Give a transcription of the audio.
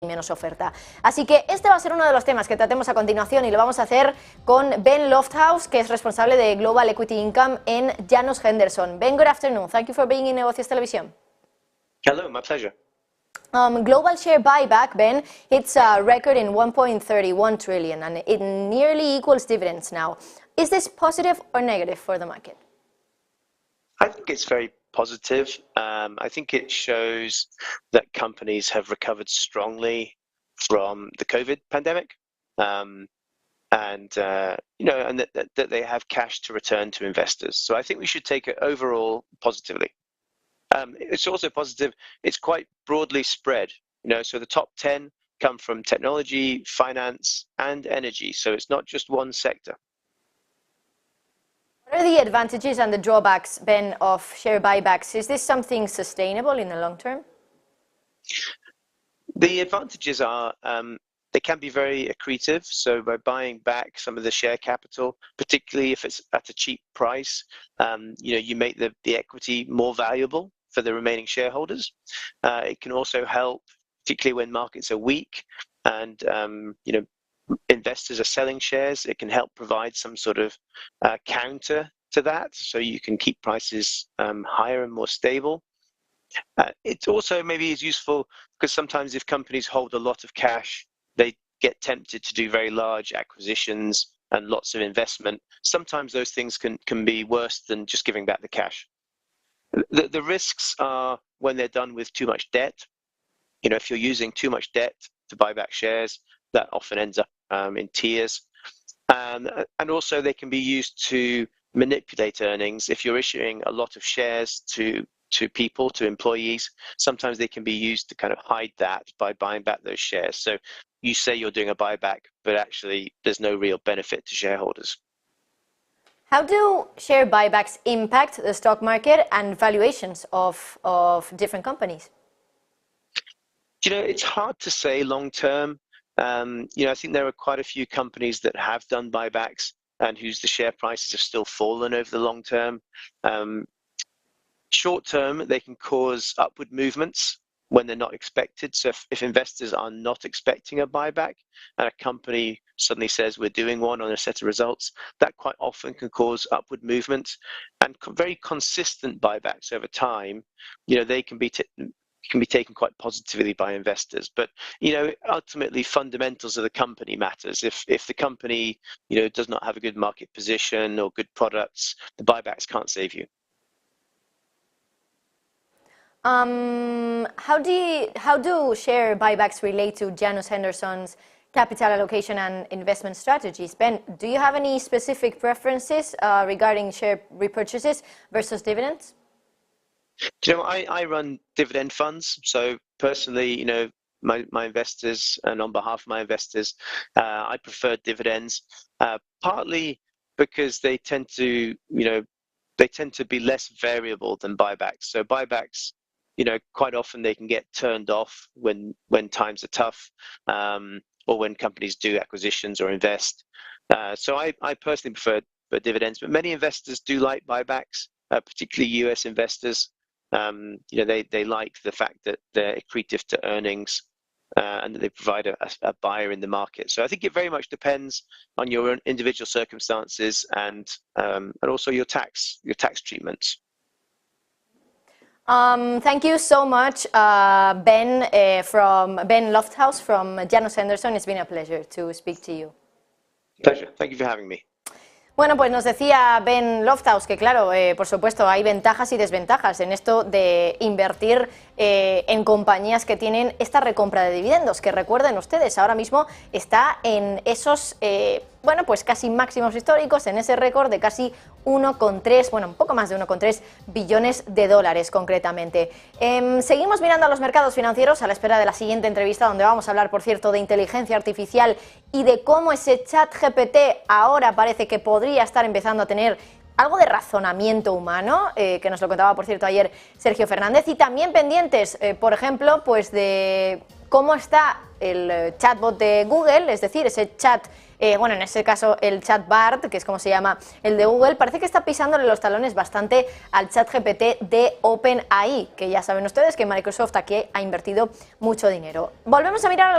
menos oferta. Así que este va a ser uno de los temas que tratemos a continuación y lo vamos a hacer con Ben LoftHouse, que es responsable de Global Equity Income en Janus Henderson. Ben, good afternoon. Thank you for being in Negocios Televisión. Hello, my pleasure. Global share buyback, Ben, it's a record in 1.31 trillion and it nearly equals dividends now. Is this positive or negative for the market? I think it's very positive. I think it shows that companies have recovered strongly from the COVID pandemic, and that they have cash to return to investors. So I think we should take it overall positively. It's also positive. It's quite broadly spread. So the top 10 come from technology, finance, and energy. So it's not just one sector. What are the advantages and the drawbacks, Ben, of share buybacks? Is this something sustainable in the long term? The advantages are they can be very accretive. So by buying back some of the share capital, particularly if it's at a cheap price, you make the equity more valuable for the remaining shareholders. It can also help, particularly when markets are weak and investors are selling shares. It can help provide some sort of counter to that, so you can keep prices higher and more stable. It also maybe is useful because sometimes if companies hold a lot of cash, they get tempted to do very large acquisitions and lots of investment. Sometimes those things can be worse than just giving back the cash. The risks are when they're done with too much debt. If you're using too much debt to buy back shares, that often ends up in tears. And also they can be used to manipulate earnings. If you're issuing a lot of shares to people, to employees, sometimes they can be used to kind of hide that by buying back those shares. So you say you're doing a buyback, but actually there's no real benefit to shareholders. How do share buybacks impact the stock market and valuations of different companies? It's hard to say long term. I think there are quite a few companies that have done buybacks and the share prices have still fallen over the long term. Short term, they can cause upward movements when they're not expected. So if investors are not expecting a buyback and a company suddenly says we're doing one on a set of results, that quite often can cause upward movements. And very consistent buybacks over time, they can be taken quite positively by investors. But ultimately fundamentals of the company matters. If the company does not have a good market position or good products, the buybacks can't save you. How do share buybacks relate to Janus Henderson's capital allocation and investment strategies? Ben, do you have any specific preferences regarding share repurchases versus dividends? I run dividend funds. So personally, my investors and on behalf of my investors, I prefer dividends, partly because they tend to be less variable than buybacks. So buybacks, quite often they can get turned off when times are tough, or when companies do acquisitions or invest. So I personally prefer dividends, but many investors do like buybacks, particularly US investors. They like the fact that they're accretive to earnings and that they provide a buyer in the market. So I think it very much depends on your own individual circumstances and also your tax treatments. Thank you so much, Ben, from Ben LoftHouse from Janus Henderson. It's been a pleasure to speak to you. Pleasure. Thank you for having me. Bueno, pues nos decía Ben LoftHouse que claro, por supuesto hay ventajas y desventajas en esto de invertir en compañías que tienen esta recompra de dividendos, que recuerden ustedes, ahora mismo está en esos, pues casi máximos históricos, en ese récord de casi 1,3, un poco más de 1,3 billones de dólares concretamente. Seguimos mirando a los mercados financieros a la espera de la siguiente entrevista, donde vamos a hablar, por cierto, de inteligencia artificial y de cómo ese chat GPT ahora parece que podría estar empezando a tener algo de razonamiento humano, que nos lo contaba, por cierto, ayer Sergio Fernández, y también pendientes, por ejemplo, pues de cómo está el chatbot de Google, es decir, ese chat, bueno, en este caso el chat BART, que es como se llama el de Google, parece que está pisándole los talones bastante al chat GPT de OpenAI, que ya saben ustedes que Microsoft aquí ha invertido mucho dinero. Volvemos a mirar a los